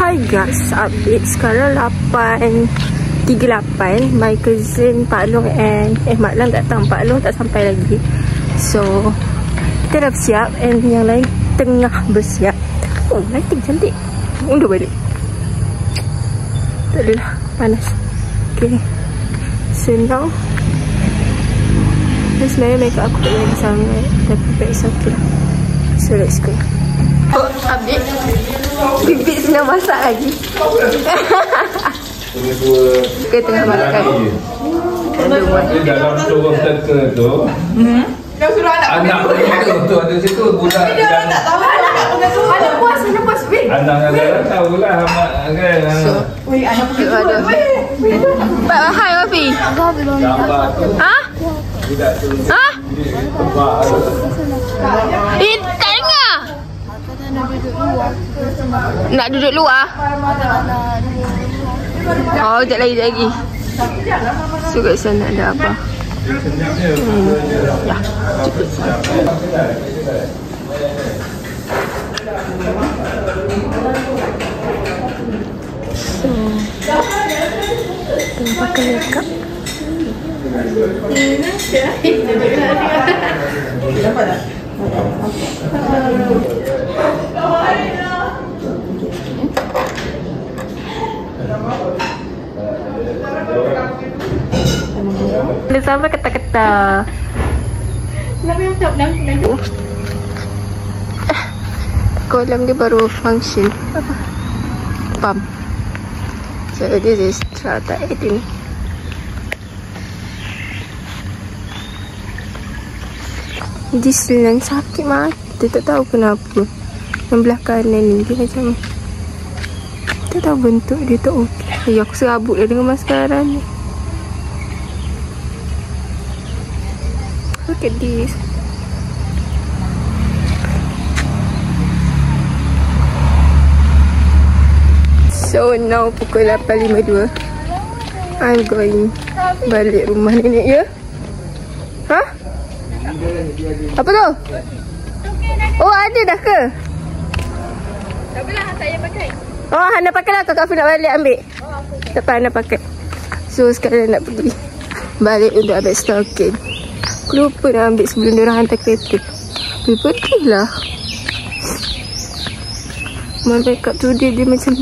Hi guys, update sekarang 8:38. My cousin Pak Long and Mak Lang datang. Pak Long tak sampai lagi. So kita dah bersiap and yang lain tengah bersiap. Oh, lighting cantik. Undur balik. Tak adalah, panas. Okay, so now sebenarnya makeup aku tak lagi sangat, tapi it's okay. So let's go. Oh, update. Bibik sedang masak lagi. Kita tengah makan. Dalam turun teka tu, anak tu ada situ budak. Dia tak tahu anak pengasuh. Anak puas weh. Anak negara tahulah kan. So, weh anak pengasuh. Pak, hai Wafi. Gambar tu. Ha? Budak tu. Ha? Tak dengar. Nak duduk luar? Oh, sekejap lagi. So kat sana ada apa? Ya, cukup. So, tengah pakai makeup. Dapat tak? Dia sampai kata-kata. Kolam dia baru function. Pump. So this is strata 18. Dia selang sakit mata, tak tahu kenapa. Yang belah kanan ni dia macam tak tahu bentuk dia tak okey. Aku serabut dah dengan maskara ni. Look at this. So now pukul 8.52. I'm going balik rumah nenek ya. Ha? Apa tu? Oh, ada dah ke? Tak apalah, saya pakai. Oh, Hana pakai lah. Kakak Afi nak balik ambil. Tak apa, Hana pakai. So sekarang nak pergi balik untuk ambil stocking. Aku lupa nak ambil sebelum diorang hantar kereta. Tapi pedih lah. My makeup tu dia macam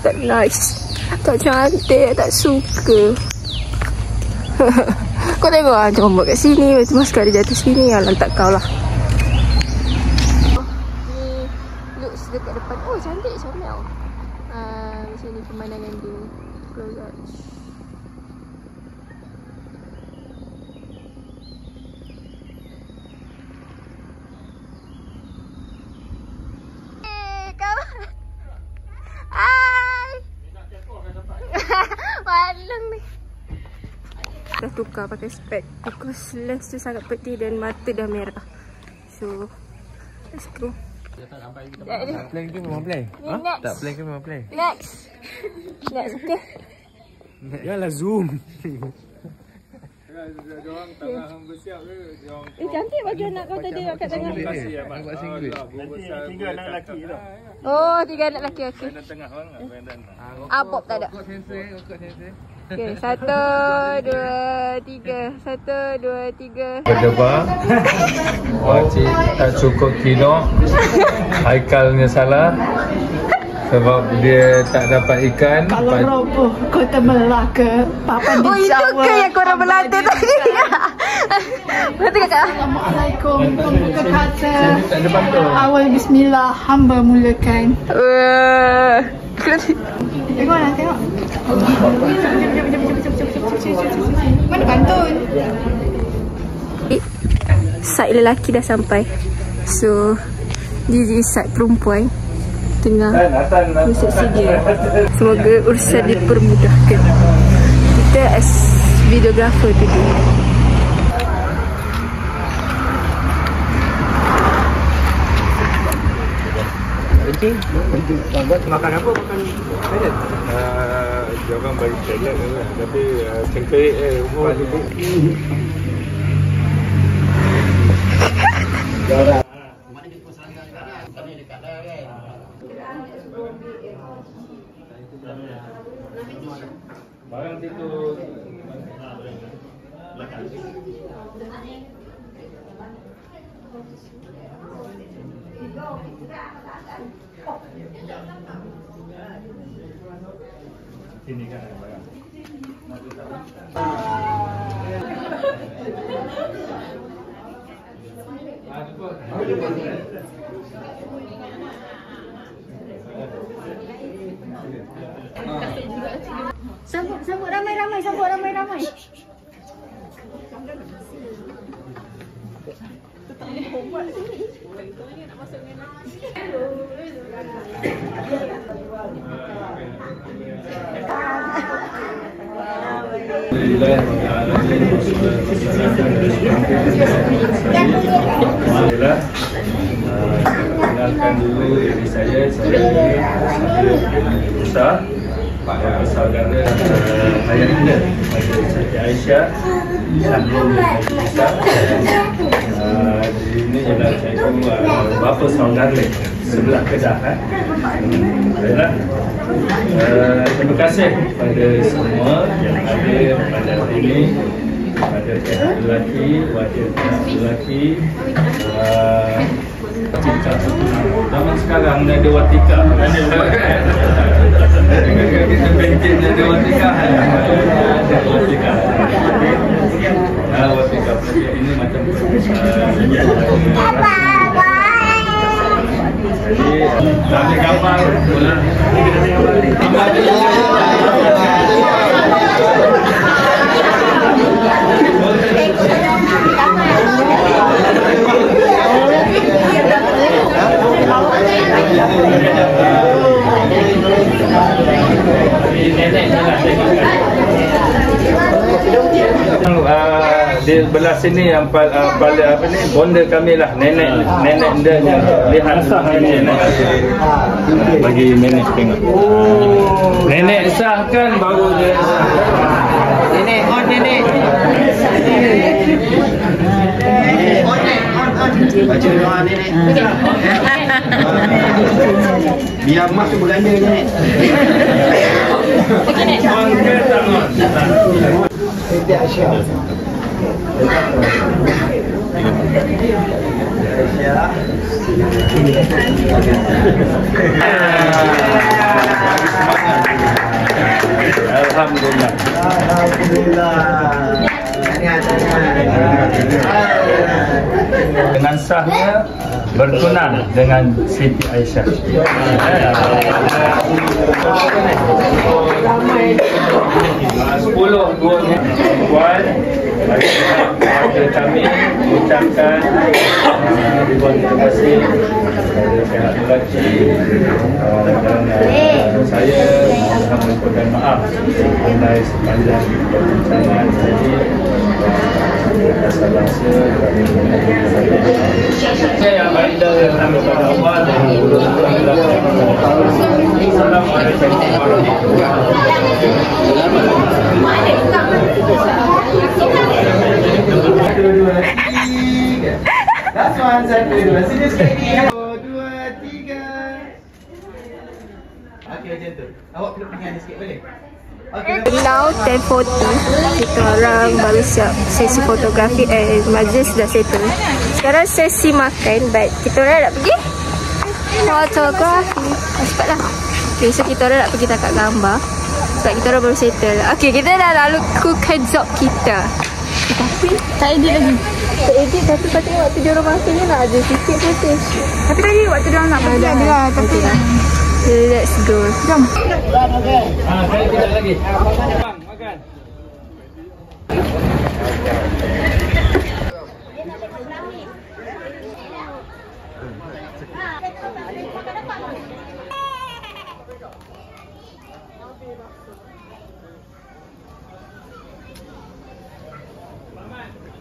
tak nice, tak cantik, tak suka. Kau tengok lah, comot kat sini, lepas tu maskara jatuh sini. Alang tak kau lah. Ni looks dekat depan. Oh, cantik Chanel. Macam ni pemandangan dia. Close up. Hey, kawan. Hai. Malang ni. Dah tukar pakai spek because lens tu sangat pedih dan mata dah merah. So let's go. Tak plan ke memang plan? Next. Tak plan ke memang plan? Next okay. Yalah zoom. Diorang tengah bersiap ke? Cantik baju anak kau tadi kat tengah. Nampak single. Tiga anak lelaki tau. Oh, 3 anak lelaki. Okey. Benda tengah banget. Abop tak ada. Kod sensor. Okey, 1 2 3. 1 2 3. Berdebar. Pakcik tak cukup kilo. Haikalnya salah. Sebab dia tak dapat ikan. Kalau roboh Kota Melaka, Papa di itu ke yang korang berlatih tadi? Berarti kakak. Assalamualaikum. Pembuka kata Tak ada pantun. awal bismillah hamba mulakan. Tengok lah, tengok. Mana pantun? Side lelaki dah sampai. So this is side perempuan tengah resepsi dia. Semoga urusan dipermudahkan. Kita as videographer tadi. Penting. Makan apa? Makan salad? Dia orang bagi salad lah. Tapi cengkerik umur lebih. belakang situ. Sini kan ada barang. Sambut ramai-ramai, sambut ramai-ramai. Alhamdulillah. Kenalkan dulu diri saya besar saudara ayah anda Siti Aisyah Sahrul Aisyah. Ini ialah cikgu bapa saudara sebelah Kedah. Baiklah. Terima kasih kepada semua yang ada pada hari ini, pada pihak lelaki, wakil pihak lelaki. Zaman sekarang ada watika. Kita bentin ada watika. Ada watika. Watika ini macam jadi ambil gambar. Di belah sini yang apa ni bonda kami lah, nenek dia yang lihat ini bagi nenek tengok. Nenek sah kan baru dia nenek nenek baca doa nenek. Biar mak tu berganda nenek. Angkat tangan. Siti Aisyah. Alhamdulillah. Dengan sahnya bertunang dengan Siti Aisyah. 10 dua puan kepada kami ucapkan ribuan terima kasih kepada pihak lelaki dan saya mohon permohonan maaf atas sepanjang perbincangan tadi rasa-rasa saya yang baik dari Allah dan Assalamualaikum warahmatullahi wabarakatuh. That's one side. Sini sikit. 2, 3. Okey macam tu. Awak kena pergi ni sikit boleh? Now 10:40, kita orang baru siap sesi fotografi majlis dah settle. Sekarang sesi makan, baik kita orang nak pergi fotografi. Cepatlah. Okay, so kita orang nak pergi tangkap gambar sebab kita orang baru settle. Okay, kita dah lalu cookkan job kita. Tapi tak edit lagi. Tak edit tapi patutnya waktu dia orang makan ni nak ada sikit footage. Tapi tadi waktu dia orang nak pergi ada lah. Tapi let's go. jom. Saya tidak lagi. Bang, makan.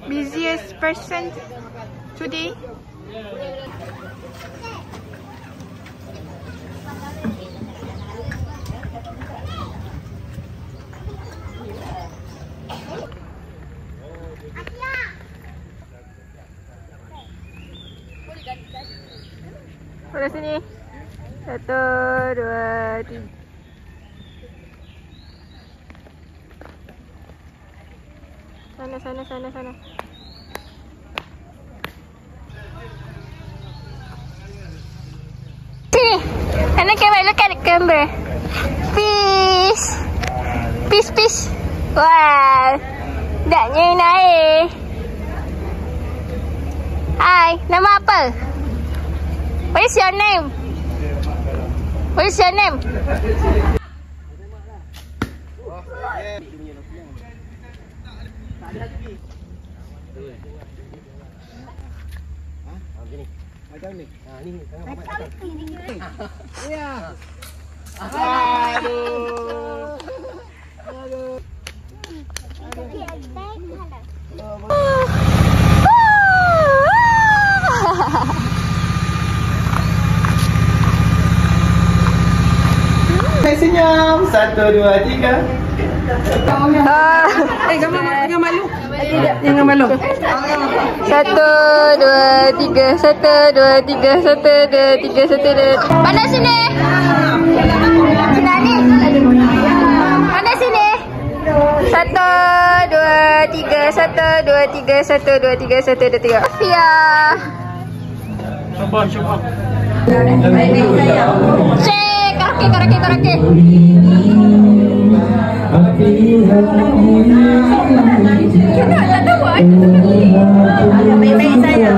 Busiest person today? Pada sini. 1, 2, 3. Sana. Sini. Ana camera, look at the camera. Peace. Wah. Daknya naik. Hai, nama apa? What is your name? Senyum. 1, 2, 3. Jangan malu. 1, 2, 3. Pandai sini. Sini. Pandai sini. 1, 2, 3. 1, 2, 3. Afia. Coba. Cek. Karake. Baik-baik saya.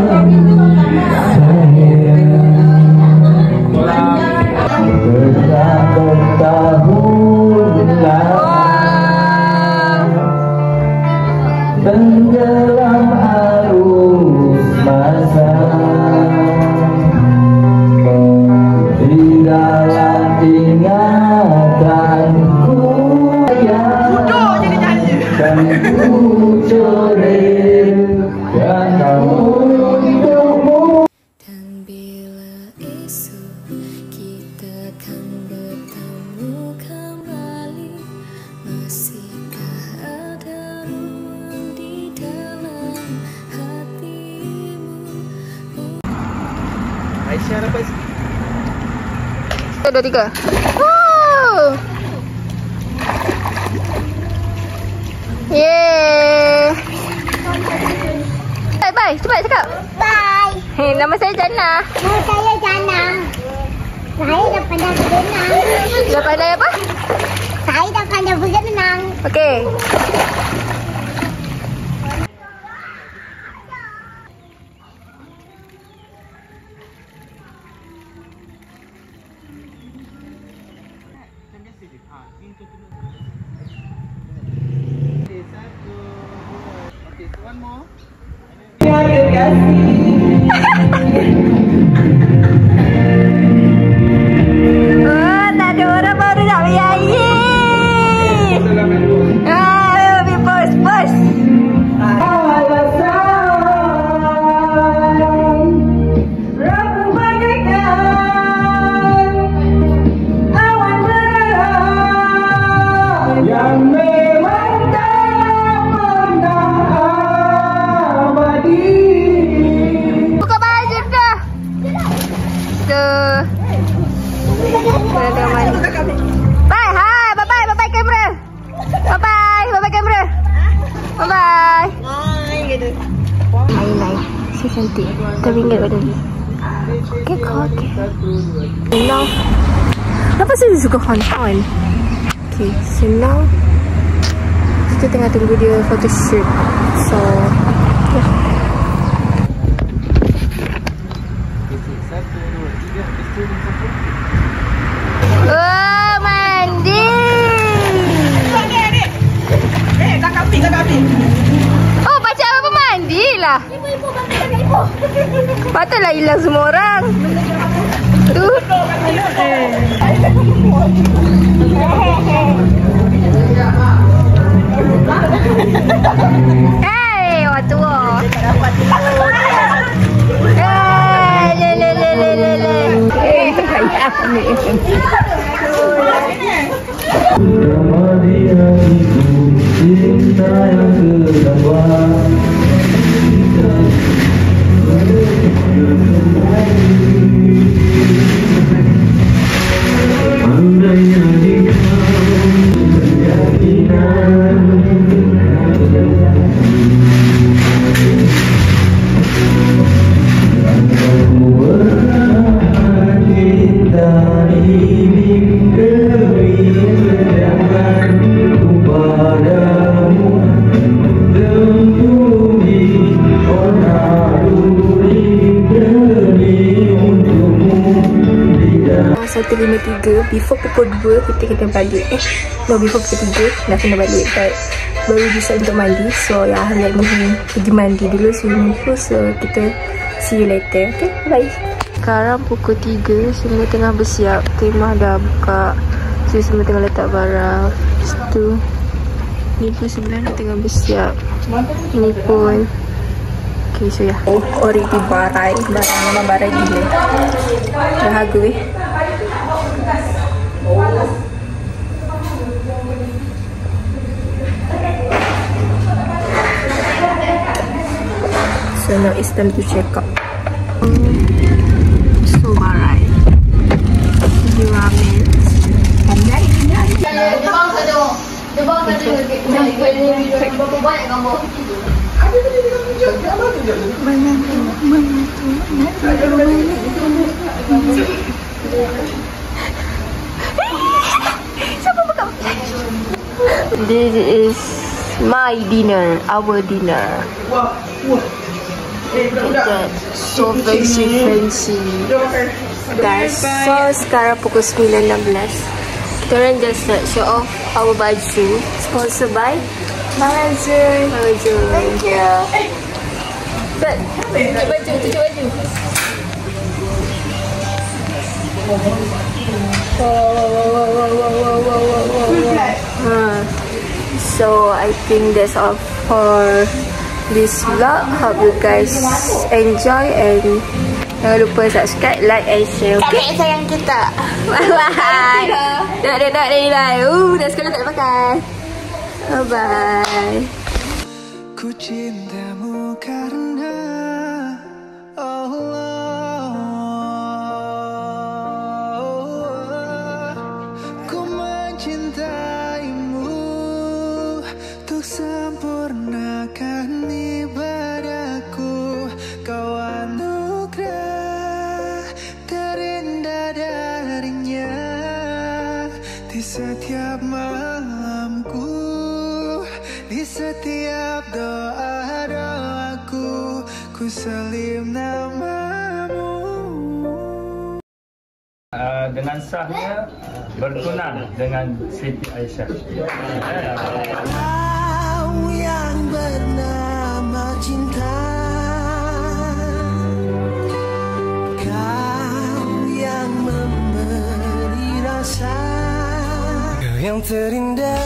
Tenggelam arus masa di dalam ingatanku dan ku coretkan untukmu. Dan bila esok kita kan bertemu kembali, masihkah ada ruang di dalam hatimu? Aisyah dapat 1, 2, 3. Wow. Yeay. Bye. Cepat cakap. Bye. Hey, nama saya Jannah. Nama saya Jannah. Saya dah pandai berenang. Dah pandai apa? Saya dah pandai berenang. Okey. Oh, tak ada orang baru nak bernyanyi. Lebih bos. yang memang tak pernah abadi. Buka baju dah. Tuh. Bye, hai, bye kamera. Bye kamera. Bye. Highlight. Si cantik. Tapi ingat pada ni. Okey. Now. Kenapa saya suka on? Okay, so now kita tengah tunggu dia photoshoot. So, yeah. Oh, mandi. Tak kami. Oh, baca apa mandi lah. Ibu. Patutlah hilang semua orang. Tu. Hey, waktu wo. Cinta yang kedua. Andainya dikau keyakinan 5.3. Before pukul 2 kita kena balik. Before pukul 3 dah kena balik. But baru bisa untuk mandi. So ya, let me pergi mandi dulu swimming pool. So kita see you later. Okay, bye. Sekarang pukul 3. Semua tengah bersiap. Kemah dah buka. So semua tengah letak barang. Lepas tu ni pun sebelah ni tengah bersiap. Ni pun okay, so ya. Already barai. Barang memang barai gila. Dahaga weh. So now it's time to check out. So barai. Ini ramen. Pandai. Jebang saja. Berapa banyak gambar? This is my dinner, our dinner. So fancy guys. So sekarang pukul 9.16. Kita orang just show off our baju. Sponsored by Mahazun. Thank you. But tunjuk baju. So I think that's all for this vlog. Hope you guys enjoy and jangan lupa subscribe, like and share. Okay, sayang kita. Bye bye. Dah dah sekarang tak pakai. Bye bye. Ku cintamu karena Allah. Ku mencintaimu untuk sempurnakan ibadahku. Kau anugerah terindah darinya di setiap malamku, di setiap doa-doaku, ku salim namamu. Dengan sahnya bertunang dengan Siti Aisyah. Kau yang bernama cinta, kau yang memberi rasa, kau yang terindah